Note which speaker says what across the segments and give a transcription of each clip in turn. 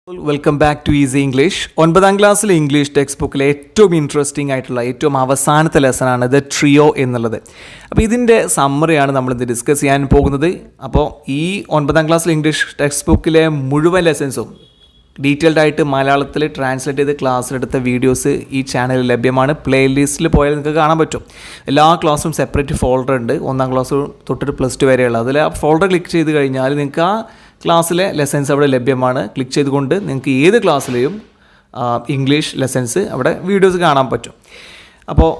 Speaker 1: Welcome back to easy English. 9ാം ക്ലാസ്സിലെ English text ബുക്കിലെ ഏറ്റവും ഇൻട്രസ്റ്റിംഗ് ആയിട്ടുള്ള ഏറ്റവും അവസാനത്തെ ലെസണാണ് ദ ട്രിയോ എന്നുള്ളത്. അപ്പോൾ ഇതിൻ്റെ സമ്മറിയാണ് നമ്മളിത് ഡിസ്കസ് ചെയ്യാൻ പോകുന്നത്. അപ്പോൾ ഈ 9ാം ക്ലാസ്സിലെ ഇംഗ്ലീഷ് ടെക്സ്റ്റ് ബുക്കിലെ മുഴുവൻ ലെസൺസും ഡീറ്റെയിൽഡ് ആയിട്ട് മലയാളത്തിൽ ട്രാൻസ്ലേറ്റ് ചെയ്ത് ക്ലാസ്സിലെടുത്ത വീഡിയോസ് ഈ ചാനലിൽ ലഭ്യമാണ്. പ്ലേലിസ്റ്റിൽ പോയാൽ നിങ്ങൾക്ക് കാണാൻ പറ്റും. എല്ലാ ക്ലാസ്സും സെപ്പറേറ്റ് ഫോൾഡർ ഉണ്ട്. 1ാം ക്ലാസ് തൊട്ടിട്ട് +2 വരെയുള്ള അതിൽ ആ ഫോൾഡർ ക്ലിക്ക് ചെയ്ത് കഴിഞ്ഞാൽ നിങ്ങൾക്ക് ആ ക്ലാസ്സിലെ ലെസൺസ് അവിടെ ലഭ്യമാണ്. ക്ലിക്ക് ചെയ്തുകൊണ്ട് നിങ്ങൾക്ക് ഏത് ക്ലാസ്സിലെയും ഇംഗ്ലീഷ് ലെസൺസ് അവിടെ വീഡിയോസ് കാണാൻ പറ്റും. അപ്പോൾ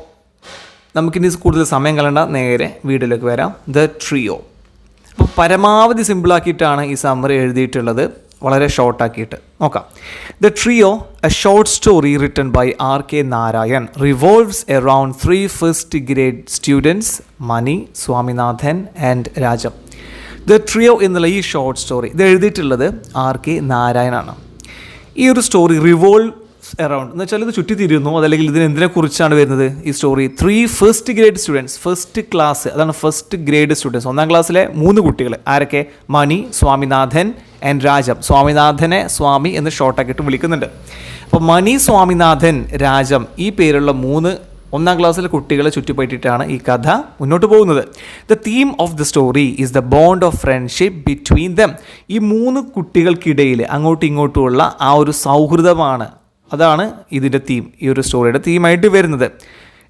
Speaker 1: നമുക്കിനി കൂടുതൽ സമയം കളയണ്ട, നേരെ വീഡിയോയിലേക്ക് വരാം. The trio. അപ്പോൾ പരമാവധി സിമ്പിളാക്കിയിട്ടാണ് ഈ സമ്മറി എഴുതിയിട്ടുള്ളത്, വളരെ ഷോർട്ടാക്കിയിട്ട് നോക്കാം. The trio, a short story written by R.K. Narayan, revolves around 3 first grade students Mani, Swaminathan and Rajam. The trio എന്നുള്ള ഈ ഷോർട്ട് സ്റ്റോറി ഇത് എഴുതിയിട്ടുള്ളത് R.K. നാരായണാണ്. ഈ ഒരു സ്റ്റോറി റിവോൾവ്സ് അറൗണ്ട് എന്ന് വെച്ചാൽ ഇത് ചുറ്റിത്തിരിയുന്നു, അതല്ലെങ്കിൽ ഇതിന് എന്തിനെക്കുറിച്ചാണ് വരുന്നത് ഈ story? 3 first grade students, first class, അതാണ് ഫസ്റ്റ് ഗ്രേഡ് സ്റ്റുഡൻസ്. 1ാം ക്ലാസ്സിലെ 3 കുട്ടികൾ. ആരൊക്കെ? മണി, സ്വാമിനാഥൻ ആൻഡ് രാജം. സ്വാമിനാഥനെ സ്വാമി എന്ന് ഷോർട്ടാക്കിയിട്ട് വിളിക്കുന്നുണ്ട്. അപ്പോൾ മണി, സ്വാമിനാഥൻ, രാജം ഈ പേരുള്ള 3 1ാം ക്ലാസ്സിലെ കുട്ടികളെ ചുറ്റിപ്പറ്റിയിട്ടാണ് ഈ കഥ മുന്നോട്ട് പോകുന്നത്. The theme of the story is the bond of friendship between them. ഈ 3 കുട്ടികൾക്കിടയിൽ അങ്ങോട്ടും ഇങ്ങോട്ടുമുള്ള ആ ഒരു സൗഹൃദമാണ്, അതാണ് ഇതിൻ്റെ തീം, ഈ ഒരു സ്റ്റോറിയുടെ തീമായിട്ട് വരുന്നത്.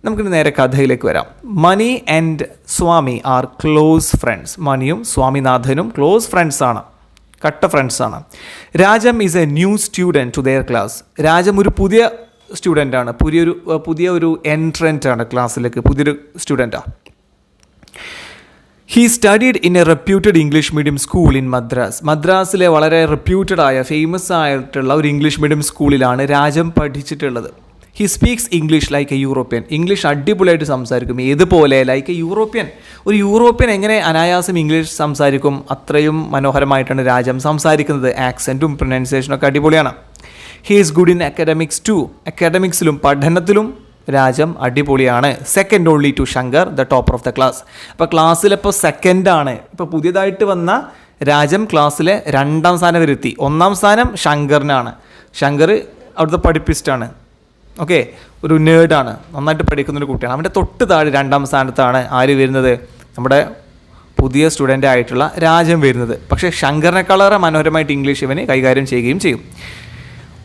Speaker 1: നമുക്കിനി നേരെ കഥയിലേക്ക് വരാം. Mani and Swami are close friends. മണിയും സ്വാമിനാഥനും ക്ലോസ് ഫ്രണ്ട്സാണ്, കട്ട ഫ്രണ്ട്സാണ്. Rajam is a new student to their class. Rajam ഒരു പുതിയ സ്റ്റുഡൻ്റാണ്, പുതിയ ഒരു എൻട്രൻ്റ് ആണ് ക്ലാസ്സിലേക്ക്, പുതിയൊരു സ്റ്റുഡൻറ്റാണ്. He studied in a reputed English medium school in Madras. മദ്രാസിലെ വളരെ റെപ്യൂട്ടഡ് ആയ ഫേമസ് ആയിട്ടുള്ള ഒരു ഇംഗ്ലീഷ് മീഡിയം സ്കൂളിലാണ് രാജം പഠിച്ചിട്ടുള്ളത്. He speaks English like A European. English അടിപൊളിയായിട്ട് സംസാരിക്കും. ഏതുപോലെ? Like A European. ഒരു യൂറോപ്യൻ എങ്ങനെ അനായാസം ഇംഗ്ലീഷ് സംസാരിക്കും, അത്രയും മനോഹരമായിട്ടാണ് രാജം സംസാരിക്കുന്നത്. ആക്സെൻറ്റും പ്രൊനൗൺസിയേഷനൊക്കെ അടിപൊളിയാണ്. He is good in academics too. അക്കാഡമിക്സിലും പഠനത്തിലും രാജം അടിപൊളിയാണ്. Second only to Shankar, the topper of the class. അപ്പോൾ ക്ലാസ്സിലിപ്പോൾ സെക്കൻഡാണ്. ഇപ്പോൾ പുതിയതായിട്ട് വന്ന രാജം ക്ലാസ്സിലെ 2ാം സ്ഥാനം വരുത്തി. 1ാം സ്ഥാനം ശങ്കറിനാണ്. ശങ്കർ അവിടുത്തെ പഠിപ്പിസ്റ്റാണ്, ഓക്കെ, ഒരു നേർഡാണ്, നന്നായിട്ട് പഠിക്കുന്നൊരു കുട്ടിയാണ്. അവൻ്റെ തൊട്ട് താഴെ 2ാം സ്ഥാനത്താണ് ആര് വരുന്നത്? നമ്മുടെ പുതിയ സ്റ്റുഡൻ്റ് ആയിട്ടുള്ള രാജം വരുന്നത്. പക്ഷേ ശങ്കറിനെക്കാളേറെ മനോഹരമായിട്ട് ഇംഗ്ലീഷ് ഇവന് കൈകാര്യം ചെയ്യുകയും ചെയ്യും.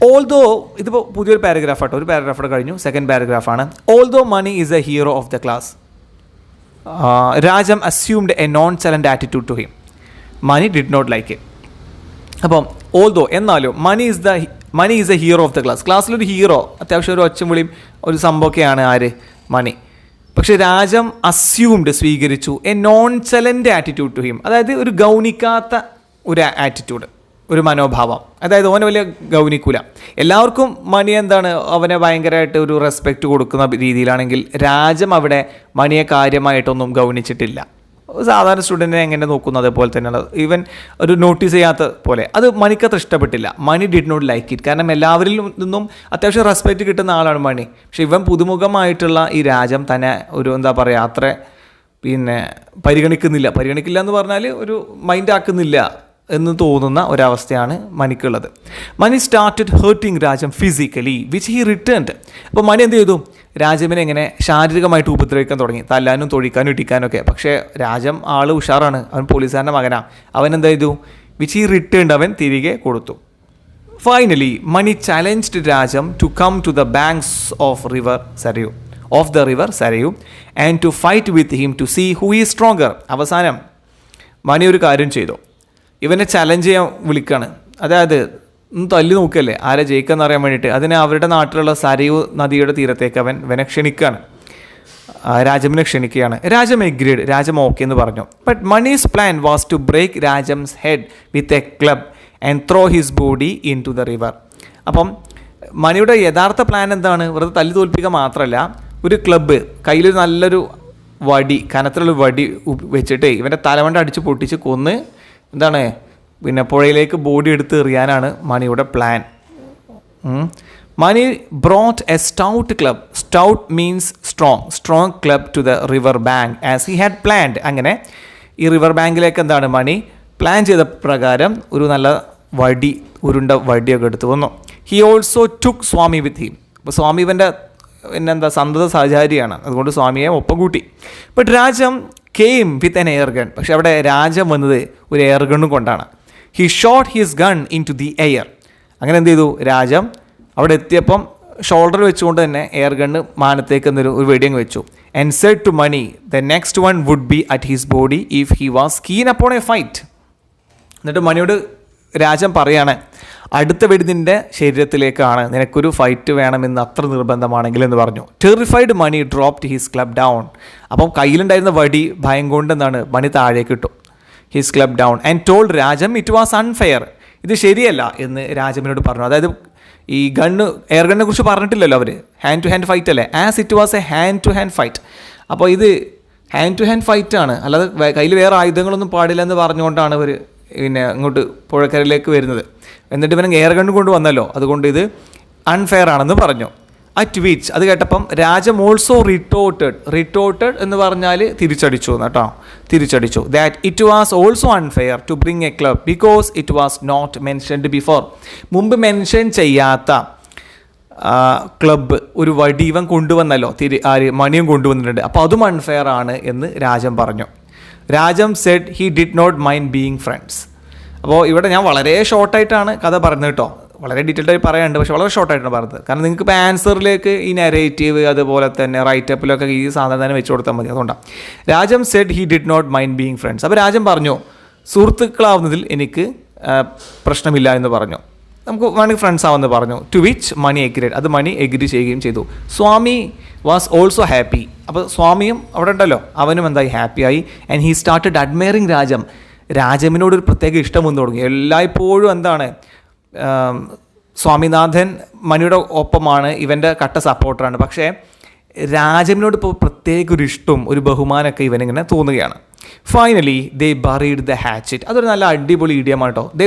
Speaker 1: ഓൾദോ, ഇതിപ്പോൾ പുതിയൊരു പാരഗ്രാഫാട്ടോ, ഒരു പാരഗ്രാഫോടെ കഴിഞ്ഞു, സെക്കൻഡ് പാരഗ്രാഫാണ്. Although Mani is a hero of the class, Rajam assumed a nonchalant attitude to him. Mani did not like it. അപ്പം ഓൾദോ, എന്നാലും Mani is a hero of the class. ക്ലാസ്സിലൊരു ഹീറോ, അത്യാവശ്യം ഒരു ഒച്ചും വിളിയും ഒരു സംഭവമൊക്കെയാണ് ആര്? മണി. പക്ഷേ രാജം അസ്യൂംഡ്, സ്വീകരിച്ചു, a nonchalant attitude to him, അതായത് ഒരു ഗൗനിക്കാത്ത ഒരു ആറ്റിറ്റ്യൂഡ്, ഒരു മനോഭാവം. അതായത് ഓനെ വലിയ ഗൗനിക്കൂല. എല്ലാവർക്കും മണി എന്താണ്, അവനെ ഭയങ്കരമായിട്ട് ഒരു റെസ്പെക്റ്റ് കൊടുക്കുന്ന രീതിയിലാണെങ്കിൽ രാജം അവിടെ മണിയെ കാര്യമായിട്ടൊന്നും ഗൗനിച്ചിട്ടില്ല. സാധാരണ സ്റ്റുഡൻറ്റിനെ എങ്ങനെ നോക്കുന്നു അതേപോലെ തന്നെയാണ്. ഈവൻ ഒരു നോട്ടീസ് ചെയ്യാത്ത പോലെ. അത് മണിക്കത്ര ഇഷ്ടപ്പെട്ടില്ല. Mani did not like it. കാരണം എല്ലാവരിൽ നിന്നും അത്യാവശ്യം റെസ്പെക്റ്റ് കിട്ടുന്ന ആളാണ് മണി. പക്ഷേ ഇവൻ പുതുമുഖമായിട്ടുള്ള ഈ രാജം തന്നെ ഒരു എന്താ പറയുക, അത്ര പരിഗണിക്കില്ല എന്ന് പറഞ്ഞാൽ ഒരു മൈൻഡ് ആക്കുന്നില്ല എന്ന് തോന്നുന്ന ഒരവസ്ഥയാണ് മണിക്കുള്ളത്. Mani started hurting Rajam physically which he returned. അപ്പോൾ മണി എന്ത് ചെയ്തു? രാജമിനെ എങ്ങനെ ശാരീരികമായിട്ട് ഉപദ്രവിക്കാൻ തുടങ്ങി, തല്ലാനും തൊഴിക്കാനും ഇടിക്കാനൊക്കെ. പക്ഷേ രാജം ആൾ ഉഷാറാണ്, അവൻ പോലീസുകാരൻ്റെ മകനാണ്. അവൻ എന്ത് ചെയ്തു? വിച്ച് ഹി റിട്ടേൺഡ്, അവൻ തിരികെ കൊടുത്തു. Finally Mani challenged Rajam to come to the banks of the river Sarayu and to fight with him to see who is stronger. അവസാനം മണി ഒരു കാര്യം ചെയ്തു, ഇവനെ ചലഞ്ച് ചെയ്യാൻ വിളിക്കുകയാണ്. അതായത് തല്ലി നോക്കല്ലേ ആരെ ജയിക്കാന്ന് അറിയാൻ വേണ്ടിയിട്ട്. അതിന് അവരുടെ നാട്ടിലുള്ള സരയു നദിയുടെ തീരത്തേക്ക് ഇവനെ ക്ഷണിക്കുകയാണ്, രാജമിനെ ക്ഷണിക്കുകയാണ്. രാജം എഗ്രീഡ്, രാജം ഓക്കെ എന്ന് പറഞ്ഞു. But Mani's plan was to break Rajam's head with a club and throw his body into the river. അപ്പം മണിയുടെ യഥാർത്ഥ പ്ലാൻ എന്താണ്? വെറുതെ തല്ലി തോൽപ്പിക്കുക മാത്രമല്ല, ഒരു ക്ലബ്ബ് കയ്യിൽ നല്ലൊരു വടി, കനത്തിലുള്ള വടി വെച്ചിട്ട് ഇവൻ്റെ തലവണ്ട അടിച്ച് പൊട്ടിച്ച് കൊന്ന് പുഴയിലേക്ക് ബോഡി എടുത്ത് എറിയാനാണ് മണിയുടെ plan. Mani brought a stout club, stout means strong club to the river bank as he had planned. അങ്ങനെ ഈ റിവർ ബാങ്കിലേക്ക് മണി പ്ലാൻ ചെയ്ത പ്രകാരം ഒരു നല്ല വടി, ഉരുണ്ട വടിയൊക്കെ എടുത്ത് വന്നു. He also took Swami with him. അപ്പോൾ സ്വാമി ഇവൻ്റെ സന്തത സഹചാരിയാണ്, അതുകൊണ്ട് സ്വാമിയെ ഒപ്പം കൂട്ടി. But Rajam came with an air gun. പക്ഷെ അവിടെ രാജം വന്നത് ഒരു എയർ ഗണ്ണും കൊണ്ടാണ്. He shot his gun into the air. അങ്ങനെ എന്ത് ചെയ്തു, രാജം അവിടെ എത്തിയപ്പം ഷോൾഡർ വെച്ചുകൊണ്ട് തന്നെ എയർ ഗണ്ണ് മാനത്തേക്ക് എന്നൊരു വെടിയങ്ങ് വെച്ചു. And said to Mani the next one would be at his body if he was keen upon a fight. എന്നിട്ട് മണിയോട് രാജം പറയാണ്, അടുത്ത വെടി നിൻ്റെ ശരീരത്തിലേക്കാണ്, നിനക്കൊരു ഫൈറ്റ് വേണമെന്ന് അത്ര നിർബന്ധമാണെങ്കിൽ എന്ന് പറഞ്ഞു. ടെറിഫൈഡ് മണി ഡ്രോപ്ഡ് ഹിസ് ക്ലബ് ഡൗൺ. അപ്പം കയ്യിലുണ്ടായിരുന്ന വടി ഭയം കൊണ്ടെന്നാണ് മണി താഴേക്ക് ഇട്ടു. His club down and told Rajam it was unfair. ഇത് ശരിയല്ല എന്ന് രാജമിനോട് പറഞ്ഞു. അതായത് ഈ ഗണ്ണ്, എയർ ഗണ്ണിനെ കുറിച്ച് പറഞ്ഞിട്ടില്ലല്ലോ അവർ, ഹാൻഡ് ടു ഹാൻഡ് ഫൈറ്റ് അല്ലേ, as it was a hand to hand fight. അപ്പോൾ ഇത് ഹാൻഡ് ടു ഹാൻഡ് ഫൈറ്റാണ്, അല്ലാതെ കയ്യിൽ വേറെ ആയുധങ്ങളൊന്നും പാടില്ല എന്ന് പറഞ്ഞുകൊണ്ടാണ് ഇവർ പിന്നെ ഇങ്ങോട്ട് പുഴക്കരയിലേക്ക് വരുന്നത്. എന്നിട്ട് ഇവനെ എയർ ഗണ്ണ് കൊണ്ട് വന്നല്ലോ, അതുകൊണ്ട് ഇത് അൺഫെയർ ആണെന്ന് പറഞ്ഞു. അറ്റ് വിച്ച്, അത് കേട്ടപ്പം രാജം ഓൾസോ റിട്ടോർട്ടഡ് എന്ന് പറഞ്ഞാൽ തിരിച്ചടിച്ചു കേട്ടോ, തിരിച്ചടിച്ചു. That it was also unfair to bring a club because it was not mentioned before. മുമ്പ് മെൻഷൻ ചെയ്യാത്ത ക്ലബ്ബ്, ഒരു വടി ഇവൻ കൊണ്ടുവന്നല്ലോ, മണിയും കൊണ്ടുവന്നിട്ടുണ്ട്, അപ്പോൾ അതും അൺഫെയർ ആണ് എന്ന് രാജം പറഞ്ഞു. Rajam said he did not mind being friends. അപ്പോൾ ഇവിടെ ഞാൻ വളരെ ഷോർട്ടായിട്ടാണ് കഥ പറഞ്ഞത് കേട്ടോ, വളരെ ഡീറ്റെയിൽഡ് ആയി പറയാനുണ്ട്, പക്ഷേ വളരെ ഷോർട്ടായിട്ടാണ് പറഞ്ഞത്. കാരണം നിങ്ങൾക്ക് ഇപ്പോൾ ആൻസറിലേക്ക് ഈ നെറേറ്റീവ് അതുപോലെ തന്നെ റൈറ്റപ്പിലൊക്കെ ഈ സാധനം തന്നെ വെച്ച് കൊടുത്താൽ മതി. അതുകൊണ്ടാണ് Rajam said he did not mind being friends. അപ്പോൾ രാജം പറഞ്ഞു, സുഹൃത്തുക്കളാവുന്നതിൽ എനിക്ക് പ്രശ്നമില്ല എന്ന് പറഞ്ഞു. നമുക്ക് വേണമെങ്കിൽ ഫ്രണ്ട്സ് ആവുമെന്ന് പറഞ്ഞു. To which Mani agreed. അത് മണി എഗ്രി ചെയ്യുകയും ചെയ്തു. Swami was also happy. അപ്പോൾ സ്വാമിയും അവിടെ ഉണ്ടല്ലോ, അവനും എന്തായി, ഹാപ്പിയായി. And he started admiring Rajam. രാജമിനോടൊരു പ്രത്യേക ഇഷ്ടം വന്നു തുടങ്ങി. എല്ലായ്പ്പോഴും എന്താണ്, സ്വാമിനാഥൻ മണിയുടെ ഒപ്പമാണ്, ഇവൻ്റെ കട്ട സപ്പോർട്ടറാണ്. പക്ഷേ രാജമിനോട് ഇപ്പോൾ പ്രത്യേക ഒരു ഇഷ്ടവും ഒരു ബഹുമാനമൊക്കെ ഇവനിങ്ങനെ തോന്നുകയാണ്. Finally they buried the hatchet. അതൊരു നല്ല അടിപൊളി ഇഡിയമാണ് കേട്ടോ. ദേ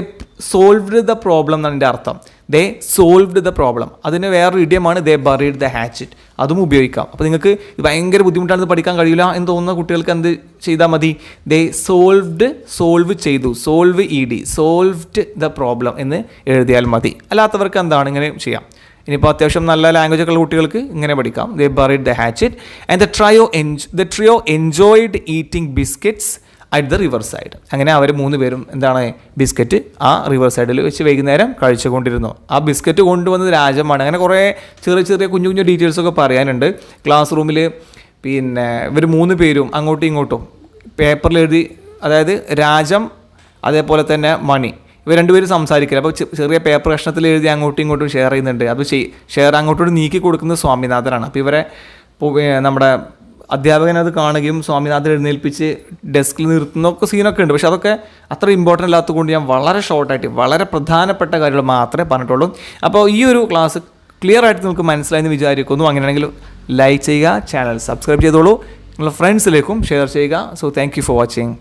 Speaker 1: സോൾവ്ഡ് ദ പ്രോബ്ലം എന്നാണ് എൻ്റെ അർത്ഥം. ദേ സോൾവ്ഡ് ദ പ്രോബ്ലം. അതിന് വേറൊരു ഇഡിയമാണ് ദേ ബറീഡ് ദ ഹാച്ചിറ്റ്. അതും ഉപയോഗിക്കാം. അപ്പോൾ നിങ്ങൾക്ക് ഇത് ഭയങ്കര ബുദ്ധിമുട്ടാണെന്ന് പഠിക്കാൻ കഴിയില്ല എന്ന് തോന്നുന്ന കുട്ടികൾക്ക് എന്ത് ചെയ്താൽ മതി, ദേ സോൾവ് ചെയ്തു, സോൾവ് സോൾവ്ഡ് ദ പ്രോബ്ലം എന്ന് എഴുതിയാൽ മതി. അല്ലാത്തവർക്ക് എന്താണ് ഇങ്ങനെ ചെയ്യാം. ഇനിയിപ്പോൾ അത്യാവശ്യം നല്ല ലാംഗ്വേജൊക്കെ ഉള്ള കുട്ടികൾക്ക് ഇങ്ങനെ പഠിക്കാം. They buried the hatchet and the trio enjoyed eating biscuits at the river side. അങ്ങനെ അവർ 3 പേരും എന്താണ്, ബിസ്ക്കറ്റ് ആ റിവർ സൈഡിൽ വെച്ച് വൈകുന്നേരം കഴിച്ചുകൊണ്ടിരുന്നു. ആ ബിസ്ക്കറ്റ് കൊണ്ടുവന്നത് രാജമാണ്. അങ്ങനെ കുറേ ചെറിയ കുഞ്ഞു ഡീറ്റെയിൽസൊക്കെ പറയാനുണ്ട്. ക്ലാസ് റൂമിൽ പിന്നെ ഇവർ 3 പേരും അങ്ങോട്ടും ഇങ്ങോട്ടും പേപ്പറിൽ എഴുതി, അതായത് രാജം അതേപോലെ തന്നെ മണി, ഇവർ 2 പേരും സംസാരിക്കില്ല. അപ്പോൾ ചെറിയ പേപ്പർ കഷ്ണത്തിൽ എഴുതി അങ്ങോട്ടും ഇങ്ങോട്ടും ഷെയർ ചെയ്യുന്നുണ്ട്. അപ്പോൾ ഷെയർ അങ്ങോട്ടോട്ട് നീക്കി കൊടുക്കുന്നത് സ്വാമിനാഥനാണ്. അപ്പോൾ ഇവരെ നമ്മുടെ അധ്യാപകൻ അത് കാണുകയും സ്വാമിനാഥൻ എഴുന്നേൽപ്പിച്ച് ഡെസ്കിൽ നിർത്തുന്നൊക്കെ സീനൊക്കെ ഉണ്ട്. പക്ഷെ അതൊക്കെ അത്ര ഇമ്പോർട്ടൻ്റ് അല്ലാത്തതുകൊണ്ട് ഞാൻ വളരെ ഷോർട്ടായിട്ട് വളരെ പ്രധാനപ്പെട്ട കാര്യങ്ങൾ മാത്രമേ പറഞ്ഞിട്ടുള്ളൂ. അപ്പോൾ ഈ ഒരു ക്ലാസ് ക്ലിയർ ആയിട്ട് നിങ്ങൾക്ക് മനസ്സിലായെന്ന് വിചാരിക്കുന്നു. അങ്ങനെയാണെങ്കിൽ ലൈക്ക് ചെയ്യുക, ചാനൽ സബ്സ്ക്രൈബ് ചെയ്തോളൂ, നിങ്ങളുടെ ഫ്രണ്ട്സിലേക്കും ഷെയർ ചെയ്യുക. So thank you for watching.